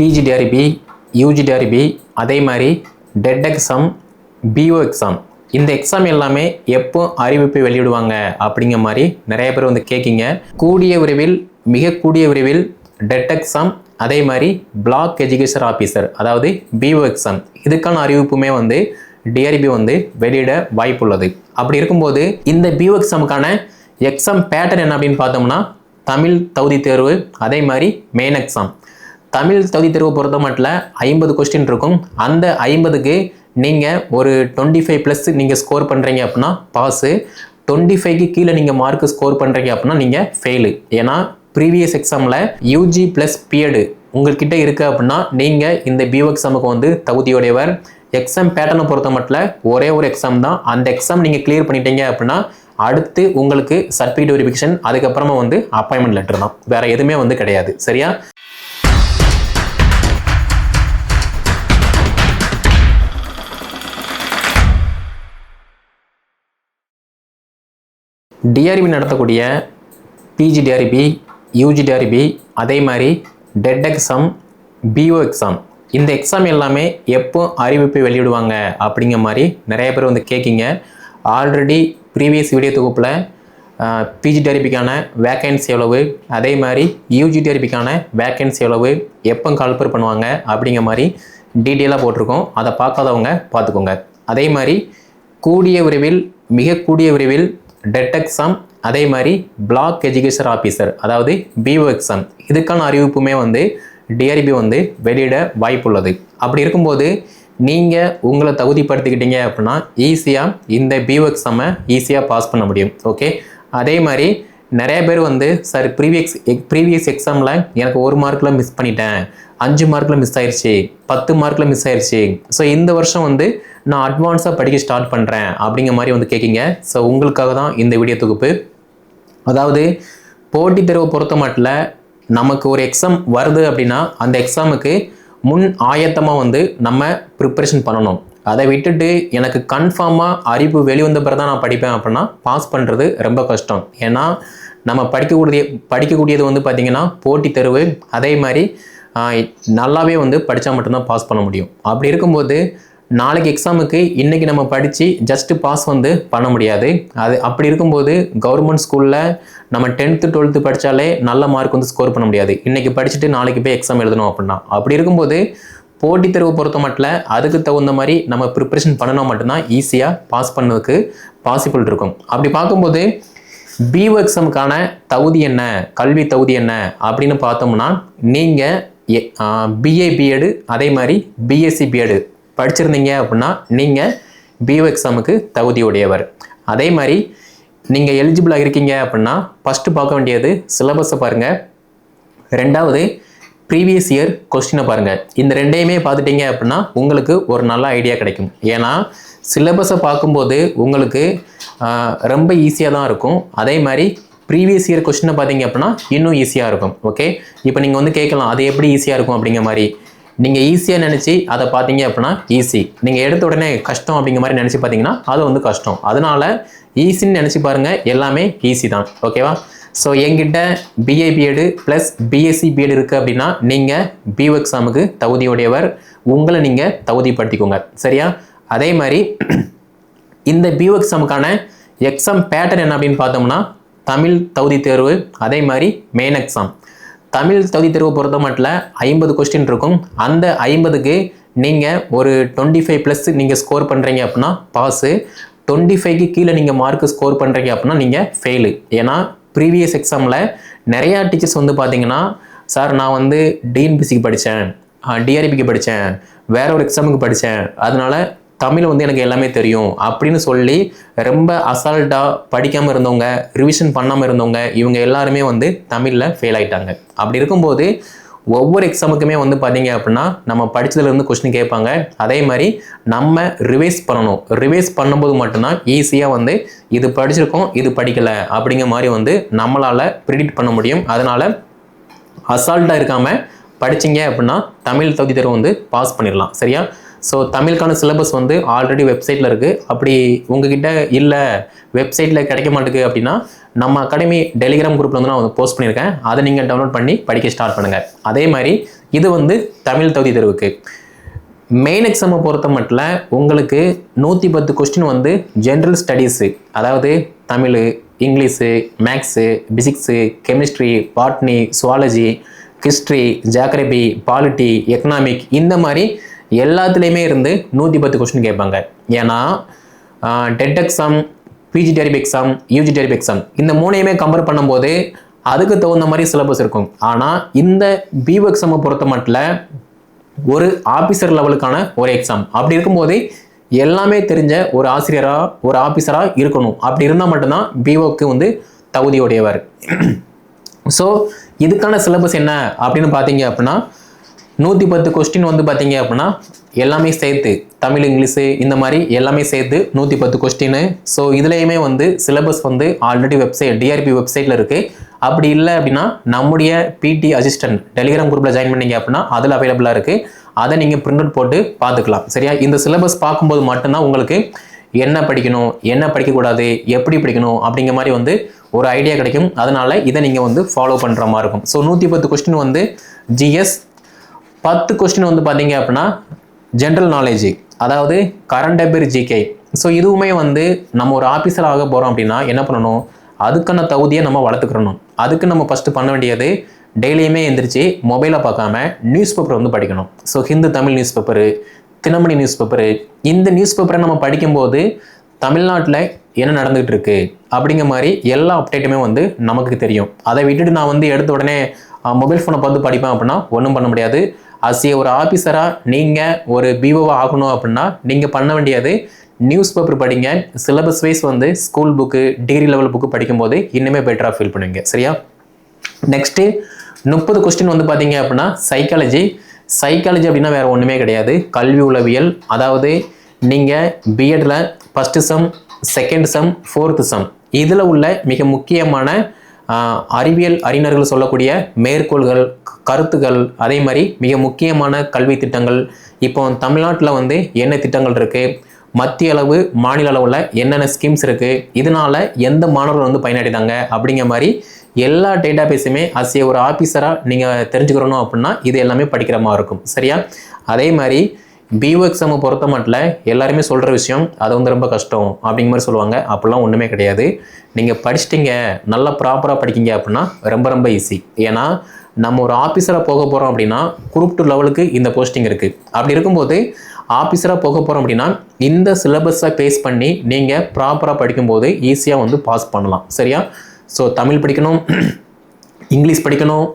PGTRB, UGTRB, அதே மாதிரி TET exam, PO exam, இந்த எக்ஸாம் எல்லாமே எப்போ அறிவிப்பு வெளியிடுவாங்க அப்படிங்கிற மாதிரி நிறைய பேர் வந்து கேட்கிங்க. கூடிய விரைவில், மிக கூடிய விரைவில் டெட் எக்ஸாம், அதே மாதிரி பிளாக் எஜுகேஷன் ஆஃபீஸர், அதாவது பிஓ எக்ஸாம், இதுக்கான அறிவிப்புமே வந்து டிஆர்பி வந்து வெளியிட வாய்ப்புள்ளது. அப்படி இருக்கும்போது இந்த பிஓ எக்ஸாமுக்கான எக்ஸாம் பேட்டர்ன் என்ன அப்படின்னு பார்த்தோம்னா, தமிழ் தகுதி தேர்வு, அதே மாதிரி மெயின் எக்ஸாம். தமிழ் தகுதி தேர்வு பொறுத்த மட்டும் 50 கொஸ்டின் இருக்கும். அந்த 50க்கு நீங்கள் ஒரு 25+ நீங்கள் ஸ்கோர் பண்ணுறீங்க அப்படின்னா பாஸு, 25க்கு கீழே நீங்கள் மார்க் ஸ்கோர் பண்ணுறீங்க அப்படின்னா நீங்கள் ஃபெயிலு. ஏன்னா ப்ரீவியஸ் எக்ஸாமில் யூஜி ப்ளஸ் பிஎட் உங்கள்கிட்ட இருக்குது அப்படின்னா நீங்கள் இந்த பிஓ எக்ஸாமுக்கு வந்து தகுதியுடையவர். எக்ஸாம் பேட்டர்னை பொறுத்த மட்டும் ஒரே ஒரு எக்ஸாம் தான். அந்த எக்ஸாம் நீங்கள் கிளியர் பண்ணிட்டீங்க அப்படின்னா அடுத்து உங்களுக்கு சர்டிஃபிகேட் வெரிஃபிகேஷன், அதுக்கப்புறமா வந்து அப்பாயின்மெண்ட் லெட்டர் தான், வேறு எதுவுமே வந்து கிடையாது. சரியா? டிஆர்பி நடத்தக்கூடிய பிஜிடிஆர்பி, யூஜிடிஆர்பி, அதே மாதிரி டெட் எக்ஸாம், பிஓ எக்ஸாம், இந்த எக்ஸாம் எல்லாமே எப்போ அறிவிப்பு வெளியிடுவாங்க அப்படிங்கிற மாதிரி நிறைய பேர் வந்து கேட்கிங்க. ஆல்ரெடி ப்ரீவியஸ் வீடியோ தொகுப்பில் பிஜிடிஆர்பிக்கான வேக்கன்சி எவ்வளவு, அதே மாதிரி யூஜிடிஆர்பிக்கான வேக்கன்சி எவ்வளவு, எப்போ கால்பர் பண்ணுவாங்க அப்படிங்கிற மாதிரி டீட்டெயிலாக போட்டிருக்கோம். அதை பார்க்காதவங்க பார்த்துக்கோங்க. அதே மாதிரி கூடிய விரைவில், மிக கூடிய விரைவில் டெட் எக்ஸாம், அதே மாதிரி பிளாக் எஜுகேஷன் ஆஃபீஸர், அதாவது பிஓ எக்ஸாம், இதுக்கான அறிவிப்புமே வந்து டிஆர்பி வந்து வெளியிட வாய்ப்புள்ளது. அப்படி இருக்கும்போது நீங்கள் உங்களை தகுதிப்படுத்திக்கிட்டீங்க அப்படின்னா ஈஸியாக இந்த பிஓ எக்ஸாமை ஈஸியாக பாஸ் பண்ண முடியும். ஓகே. அதே மாதிரி நிறைய பேர் வந்து சார் ப்ரீவியஸ் எக்ஸாமில் எனக்கு 1 மார்க்கில் மிஸ் பண்ணிட்டேன், 5 மார்க்கில் மிஸ் ஆயிடுச்சு, 10 மார்க்கில் மிஸ் ஆயிடுச்சு, ஸோ இந்த வருஷம் வந்து நான் அட்வான்ஸாக படிக்க ஸ்டார்ட் பண்ணுறேன் அப்படிங்கிற மாதிரி வந்து கேட்கிங்க. ஸோ உங்களுக்காக தான் இந்த வீடியோ தொகுப்பு. அதாவது போட்டித் தேர்வை பொறுத்த மட்டும் நமக்கு ஒரு எக்ஸாம் வருது அப்படின்னா அந்த எக்ஸாமுக்கு முன் ஆயத்தமாக வந்து நம்ம ப்ரிப்பரேஷன் பண்ணணும். அதை விட்டுட்டு எனக்கு கன்ஃபார்மாக அறிவு வெளிவந்த பிறகு தான் நான் படிப்பேன் அப்படின்னா பாஸ் பண்ணுறது ரொம்ப கஷ்டம். ஏன்னா நம்ம படிக்கக்கூடியது வந்து பார்த்திங்கன்னா போட்டித் தேர்வு. அதே மாதிரி நல்லாவே வந்து படித்தா மட்டும்தான் பாஸ் பண்ண முடியும். அப்படி இருக்கும்போது நாளைக்கு எக்ஸாமுக்கு இன்றைக்கி நம்ம படித்து ஜஸ்ட்டு பாஸ் வந்து பண்ண முடியாது. அப்படி இருக்கும்போது கவர்மெண்ட் ஸ்கூலில் நம்ம 10th 12th படித்தாலே நல்ல மார்க் வந்து ஸ்கோர் பண்ண முடியாது. இன்றைக்கி படிச்சுட்டு நாளைக்கு போய் எக்ஸாம் எழுதணும் அப்படின்னா. அப்படி இருக்கும்போது போட்டித் தேர்வு பொறுத்த மட்டும் அதுக்கு தகுந்த மாதிரி நம்ம ப்ரிப்பரேஷன் பண்ணினா மட்டும்தான் ஈஸியாக பாஸ் பண்ணதுக்கு பாசிபிள் இருக்கும். அப்படி பார்க்கும்போது பிஓ எக்ஸாமுக்கான தகுதி என்ன, கல்வி தகுதி என்ன அப்படின்னு பார்த்தோம்னா, நீங்கள் பிஏ பிஎட், அதே மாதிரி பிஎஸ்சி பிஎட் படிச்சிருந்தீங்க அப்படின்னா நீங்கள் பிஓ எக்ஸாமுக்கு தகுதியுடையவர். அதே மாதிரி நீங்கள் எலிஜிபிளாக இருக்கீங்க அப்படின்னா ஃபஸ்ட்டு பார்க்க வேண்டியது சிலபஸை பாருங்கள், ரெண்டாவது ப்ரீவியஸ் இயர் கொஸ்டினை பாருங்கள். இந்த ரெண்டையுமே பார்த்துட்டீங்க அப்படின்னா உங்களுக்கு ஒரு நல்ல ஐடியா கிடைக்கும். ஏன்னா சிலபஸை பார்க்கும்போது உங்களுக்கு ரொம்ப ஈஸியாக தான் இருக்கும். அதே மாதிரி ப்ரீவியஸ் இயர் கொஸ்டினை பார்த்தீங்க அப்படின்னா இன்னும் ஈஸியாக இருக்கும். ஓகே. இப்போ நீங்கள் வந்து கேட்கலாம் அது எப்படி ஈஸியாக இருக்கும் அப்படிங்கிற மாதிரி. நீங்கள் ஈஸியாக நினச்சி அதை பார்த்தீங்க அப்படின்னா ஈஸி, நீங்கள் எடுத்த உடனே கஷ்டம் அப்படிங்கிற மாதிரி நினச்சி பார்த்தீங்கன்னா அது வந்து கஷ்டம். அதனால் ஈஸின்னு நினச்சி பாருங்கள், எல்லாமே ஈஸி தான். ஓகேவா? ஸோ என்கிட்ட BA BEd plus BSc BEd இருக்குது அப்படின்னா நீங்கள் பிஓ எக்ஸாமுக்கு தகுதியுடையவர். உங்களை நீங்கள் தகுதிப்படுத்திக்கோங்க. சரியா? அதே மாதிரி இந்த பிஓ எக்ஸாமுக்கான எக்ஸாம் பேட்டர்ன் என்ன அப்படின்னு பார்த்தோம்னா, தமிழ் தகுதி தேர்வு, அதே மாதிரி மெயின் எக்ஸாம். தமிழ் தகுதி தேர்வு பொறுத்த மட்டும் 50 கொஸ்டின் இருக்கும். அந்த 50க்கு நீங்கள் ஒரு 25+ நீங்கள் ஸ்கோர் பண்ணுறீங்க அப்படின்னா பாஸு, 25க்கு கீழே நீங்கள் மார்க் ஸ்கோர் பண்ணுறீங்க அப்படின்னா நீங்கள் ஃபெயிலு. ஏன்னா ப்ரீவியஸ் எக்ஸாமில் நிறையா டீச்சர்ஸ் வந்து பார்த்தீங்கன்னா, சார் நான் வந்து டிஎன்பிசிக்கு படித்தேன், டிஆர்பிக்கு படித்தேன், வேற ஒரு எக்ஸாமுக்கு படித்தேன், அதனால தமிழ் வந்து எனக்கு எல்லாமே தெரியும் அப்படின்னு சொல்லி ரொம்ப அசால்ட்டாக படிக்காமல் இருந்தவங்க, ரிவிஷன் பண்ணாமல் இருந்தவங்க, இவங்க எல்லாருமே வந்து தமிழில் ஃபெயில் ஆகிட்டாங்க. அப்படி இருக்கும்போது ஒவ்வொரு எக்ஸாமுக்குமே வந்து பார்த்தீங்க அப்படின்னா நம்ம படித்ததுலேருந்து கொஸ்டின் கேட்பாங்க. அதே மாதிரி நம்ம ரிவைஸ் பண்ணணும். ரிவைஸ் பண்ணும்போது மட்டும்தான் ஈஸியாக வந்து இது படிச்சிருக்கோம், இது படிக்கலை அப்படிங்கிற மாதிரி வந்து நம்மளால் ப்ரிடிக்ட் பண்ண முடியும். அதனால் அசால்ட்டாக இருக்காமல் படிச்சிங்க அப்படின்னா தமிழ் தகுதி தேர்வு வந்து பாஸ் பண்ணிடலாம். சரியா? ஸோ தமிழுக்கான சிலபஸ் வந்து ஆல்ரெடி வெப்சைட்டில் இருக்குது. அப்படி உங்ககிட்ட இல்லை, வெப்சைட்டில் கிடைக்க மாட்டேங்குது அப்படின்னா நம்ம அகாடமி டெலிகிராம் குரூப்பில் வந்து நான் போஸ்ட் பண்ணியிருக்கேன். அதை நீங்கள் டவுன்லோட் பண்ணி படிக்க ஸ்டார்ட் பண்ணுங்கள். அதே மாதிரி இது வந்து தமிழ் தகுதி தேர்வுக்கு. மெயின் எக்ஸாமை பொறுத்த மட்டும் உங்களுக்கு 110 கொஸ்டின் வந்து ஜென்ரல் ஸ்டடீஸு, அதாவது Tamil, English, maths, physics, chemistry, botany, zoology, history, geography, polity, economic, இந்த மாதிரி எல்லாத்துலேயுமே இருந்து 110 கொஸ்டின் கேட்பாங்க. ஏன்னா TET exam, PGTRB exam, UGTRB exam இந்த மூணையுமே கம்பேர் பண்ணும்போது அதுக்கு தகுந்த மாதிரி சிலபஸ் இருக்கும். ஆனால் இந்த பிஓ எக்ஸாமை பொறுத்த மட்டும் ஒரு ஆஃபீஸர் லெவலுக்கான ஒரு எக்ஸாம். அப்படி இருக்கும்போது எல்லாமே தெரிஞ்ச ஒரு ஆசிரியராக, ஒரு ஆஃபீஸராக இருக்கணும். அப்படி இருந்தால் மட்டும்தான் பிஓக்கு வந்து தகுதியுடையவர். ஸோ இதுக்கான சிலபஸ் என்ன அப்படின்னு பார்த்தீங்க அப்படின்னா 110 கொஸ்டின் வந்து பார்த்தீங்க அப்படின்னா எல்லாமே சேர்த்து தமிழ், இங்கிலீஷு இந்த மாதிரி எல்லாமே சேர்த்து 110 கொஸ்டின். ஸோ இதுலேயுமே வந்து சிலபஸ் வந்து ஆல்ரெடி வெப்சைட் டிஆர்பி வெப்சைட்டில் இருக்குது. அப்படி இல்லை அப்படின்னா நம்முடைய பிடி அசிஸ்டன்ட் டெலிகிராம் குரூப்பில் ஜாயின் பண்ணீங்க அப்படின்னா அதில் அவைலபிளாக இருக்குது. அதை நீங்கள் பிரிண்ட் அவுட் போட்டு பார்த்துக்கலாம். சரியா? இந்த சிலபஸ் பார்க்கும்போது மட்டும்தான் உங்களுக்கு என்ன படிக்கணும், என்ன படிக்கக்கூடாது, எப்படி படிக்கணும் அப்படிங்கிற மாதிரி வந்து ஒரு ஐடியா கிடைக்கும். அதனால இதை நீங்கள் வந்து ஃபாலோ பண்ணுற மாதிரி இருக்கும். ஸோ 110 கொஸ்டின் வந்து ஜிஎஸ், 10 கொஸ்டின் வந்து பார்த்தீங்க அப்படின்னா ஜென்ரல் நாலேஜ், அதாவது கரண்ட் அஃபேர், ஜிகே. ஸோ இதுவுமே வந்து நம்ம ஒரு ஆஃபீஸர் ஆக போகிறோம் அப்படின்னா என்ன பண்ணணும், அதுக்கான தகுதியை நம்ம வளர்த்துக்கிறணும். அதுக்கு நம்ம ஃபஸ்ட்டு பண்ண வேண்டியது டெய்லியுமே எந்திரிச்சு மொபைலை பார்க்காம நியூஸ் பேப்பர் வந்து படிக்கணும். So Hindu Tamil news paper, Dinamani news paper, இந்த நியூஸ் பேப்பரை நம்ம படிக்கும்போது தமிழ்நாட்டில் என்ன நடந்துகிட்டு இருக்கு அப்படிங்கிற மாதிரி எல்லா அப்டேட்டுமே வந்து நமக்கு தெரியும். அதை விட்டுட்டு நான் வந்து எடுத்த உடனே மொபைல் ஃபோனை பார்த்து படிப்பேன் அப்படின்னா ஒன்றும் பண்ண முடியாது. ஒரு ஆஃபீஸராக நீங்கள் ஒரு பிஓவாக ஆகணும் அப்படின்னா நீங்கள் பண்ண வேண்டியது நியூஸ் பேப்பர் படிங்க. சிலபஸ் வைஸ் வந்து school book, degree level book படிக்கும்போது இன்னுமே பெட்டராக ஃபீல் பண்ணுவீங்க. சரியா? நெக்ஸ்ட்டு 30 கொஸ்டின் வந்து பார்த்தீங்க அப்படின்னா சைக்காலஜி. சைக்காலஜி அப்படின்னா வேறு ஒன்றுமே கிடையாது, கல்வி உளவியல். அதாவது நீங்கள் பிஎட்டில் ஃபஸ்ட்டு செம், செகண்ட் செம், ஃபோர்த்து செம் இதில் உள்ள மிக முக்கியமான அறிவியல் அறிஞர்கள் சொல்லக்கூடிய மேற்கோள்கள், கருத்துக்கள், அதே மாதிரி மிக முக்கியமான கல்வி திட்டங்கள், இப்போ தமிழ்நாட்டில் வந்து என்ன திட்டங்கள் இருக்குது, மத்திய அளவு மாநில அளவில் என்னென்ன ஸ்கீம்ஸ் இருக்குது, இதனால் எந்த மாணவர்கள் வந்து பயனடைந்தாங்க அப்படிங்கிற மாதிரி எல்லா டேட்டா பேஸுமே ஒரு ஆஃபீஸராக நீங்கள் தெரிஞ்சுக்கிறணும் அப்படின்னா இது எல்லாமே படிக்கிற மாதிரி இருக்கும். சரியா? அதே மாதிரி பிஓ எக்ஸாமை பொறுத்த மட்டும் எல்லாருமே சொல்கிற விஷயம் அது வந்து ரொம்ப கஷ்டம் அப்படிங்கிற மாதிரி சொல்லுவாங்க. அப்படிலாம் ஒன்றுமே கிடையாது. நீங்கள் படிச்சிட்டிங்க, நல்லா ப்ராப்பராக படிக்கிங்க அப்படின்னா ரொம்ப ரொம்ப ஈஸி. ஏன்னா நம்ம ஒரு ஆஃபீஸராக போக போகிறோம் அப்படின்னா குரூப் 2 லெவலுக்கு இந்த போஸ்டிங் இருக்குது. அப்படி இருக்கும்போது ஆஃபீஸராக போக போகிறோம் அப்படின்னா இந்த சிலபஸை பேஸ் பண்ணி நீங்கள் ப்ராப்பராக படிக்கும்போது ஈஸியாக வந்து பாஸ் பண்ணலாம். சரியா? ஸோ தமிழ் படிக்கணும், இங்கிலீஷ் படிக்கணும்,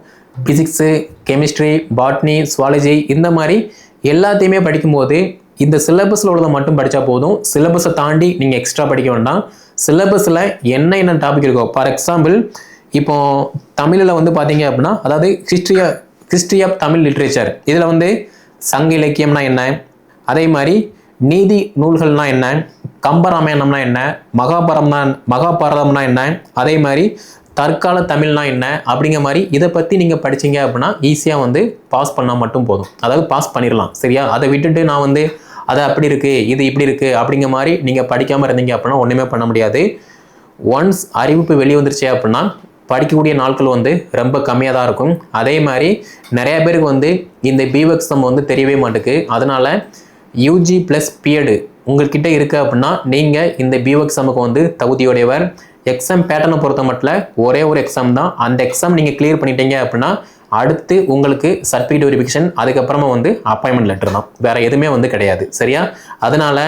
பிசிக்ஸு, கெமிஸ்ட்ரி, பாட்னி, சுவாலஜி இந்த மாதிரி எல்லாத்தையுமே படிக்கும்போது இந்த சிலபஸில் உள்ளதை மட்டும் படித்தா போதும். சிலபஸை தாண்டி நீங்கள் எக்ஸ்ட்ரா படிக்க வேண்டாம். சிலபஸில் என்ன டாபிக் இருக்கோ, ஃபார் எக்ஸாம்பிள் இப்போ தமிழில் வந்து பார்த்தீங்க அப்படின்னா அதாவது ஹிஸ்ட்ரி ஆஃப் தமிழ் லிட்ரேச்சர், இதில் வந்து சங்க இலக்கியம்னா என்ன, அதே மாதிரி நீதி நூல்கள்னா என்ன, கம்பராமாயணம்னா என்ன, மகாபாரதம்னா என்ன, அதே மாதிரி தற்கால தமிழ்னா என்ன அப்படிங்கிற மாதிரி இதை பற்றி நீங்கள் படிச்சீங்க அப்படின்னா ஈஸியாக வந்து பாஸ் பண்ணால் மட்டும் போதும். அதாவது பாஸ் பண்ணிடலாம். சரியா? அதை விட்டுட்டு நான் வந்து அது அப்படி இருக்குது, இது இப்படி இருக்குது அப்படிங்கிற மாதிரி நீங்கள் படிக்காமல் இருந்தீங்க அப்படின்னா ஒன்றுமே பண்ண முடியாது. ஒன்ஸ் அறிவிப்பு வெளியே வந்துருச்சு அப்படின்னா படிக்கக்கூடிய நாட்கள் வந்து ரொம்ப கம்மியாக தான் இருக்கும். அதே மாதிரி நிறைய பேருக்கு வந்து இந்த பிஓ எக்ஸாம் வந்து தெரியவே மாட்டுக்கு. அதனால் யூஜி ப்ளஸ் பிஎட் உங்கள்கிட்ட இருக்குது அப்படின்னா நீங்கள் இந்த பிஓ எக்ஸாமுக்கு வந்து தகுதியுடையவர். எக்ஸாம் பேட்டர்னை பொறுத்த மட்டும் ஒரே ஒரு எக்ஸாம் தான். அந்த எக்ஸாம் நீங்கள் கிளியர் பண்ணிட்டீங்க அப்படின்னா அடுத்து உங்களுக்கு சர்டிஃபிகேட் வெரிஃபிகேஷன், அதுக்கப்புறமா வந்து அப்பாயின்மெண்ட் லெட்டர் தான், வேறு எதுவுமே வந்து கிடையாது. சரியா? அதனால்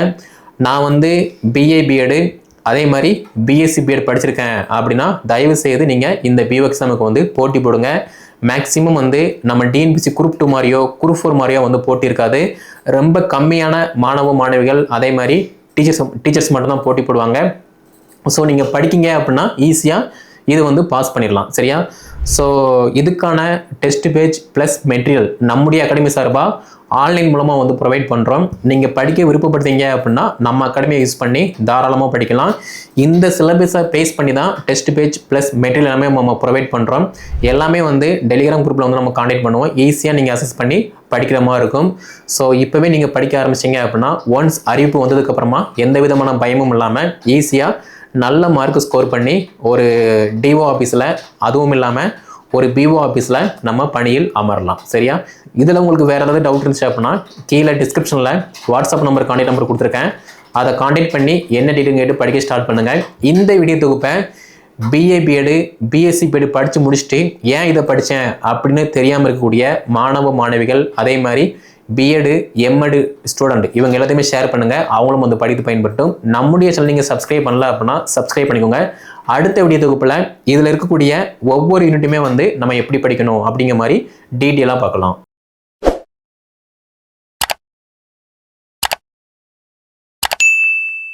நான் வந்து பிஏ பிஎடு அதே மாதிரி பிஎஸ்சி பிஎட் படிச்சிருக்கேன் அப்படின்னா தயவு செய்து நீங்கள் இந்த பிஓ எக்ஸாமுக்கு வந்து போட்டி போடுங்க. மேக்ஸிமம் வந்து நம்ம டிஎன்பிசி குரூப் 2 மாதிரியோ குரூப் 4 மாதிரியோ வந்து போட்டி இருக்காது. ரொம்ப கம்மியான மாணவிகள் அதே மாதிரி டீச்சர்ஸ் மட்டும்தான் போட்டி போடுவாங்க. ஸோ நீங்கள் படிக்கிங்க அப்படின்னா ஈஸியாக இது வந்து பாஸ் பண்ணிடலாம். சரியா? ஸோ இதுக்கான டெஸ்ட் பேஜ் ப்ளஸ் மெட்டீரியல் நம்முடைய அகாடமி சார்பாக ஆன்லைன் மூலமாக வந்து ப்ரொவைட் பண்ணுறோம். நீங்கள் படிக்க விருப்பப்படுத்தீங்க அப்படின்னா நம்ம அகாடமியை யூஸ் பண்ணி தாராளமாக படிக்கலாம். இந்த சிலபஸை பேஸ் பண்ணி தான் டெஸ்ட் பேஜ் ப்ளஸ் மெட்டீரியல் எல்லாமே நம்ம ப்ரொவைட் பண்ணுறோம். எல்லாமே வந்து டெலிகிராம் குரூப்பில் வந்து நம்ம கான்டாக்ட் பண்ணுவோம். ஈஸியாக நீங்கள் அசஸ் பண்ணி படிக்கிற மாதிரி இருக்கும். ஸோ இப்போவே நீங்கள் படிக்க ஆரம்பிச்சிங்க அப்படின்னா ஒன்ஸ் அறிவிப்பு வந்ததுக்கப்புறமா எந்த விதமான பயமும் இல்லாமல் ஈஸியாக நல்ல மார்க்கு ஸ்கோர் பண்ணி ஒரு டிஓ ஆஃபீஸில், அதுவும் இல்லாமல் ஒரு பிஓ ஆஃபீஸில் நம்ம பணியில் அமரலாம். சரியா? இதில் உங்களுக்கு வேறு ஏதாவது டவுட் இருந்துச்சு அப்படின்னா கீழே டிஸ்கிரிப்ஷனில் வாட்ஸ்அப் நம்பர், கான்டாக்ட் நம்பர் கொடுத்துருக்கேன். அதை கான்டாக்ட் பண்ணி என்ன டீட்டெயில் கேட்டு படிக்க ஸ்டார்ட் பண்ணுங்கள். இந்த வீடியோ தொகுப்பை பிஏ பிஎட் பிஎஸ்சி பிஎட் படித்து முடிச்சுட்டு ஏன் இதை படித்தேன் அப்படின்னு தெரியாமல் இருக்கக்கூடிய மாணவ மாணவிகள், அதே மாதிரி பிஎட் எம்எட் ஸ்டூடெண்ட் இவங்க எல்லாத்தையுமே ஷேர் பண்ணுங்கள். அவங்களும் வந்து படித்து பயன்பட்டும். நம்முடைய சேனல் நீங்கள் சப்ஸ்கிரைப் பண்ணல அப்படின்னா சப்ஸ்கிரைப் பண்ணிக்கோங்க. அடுத்த வீடியோ தொகுப்பில் இதில் இருக்கக்கூடிய ஒவ்வொரு யூனிட்டுமே வந்து நம்ம எப்படி படிக்கணும் அப்படிங்கிற மாதிரி டீட்டெயிலாக பார்க்கலாம்.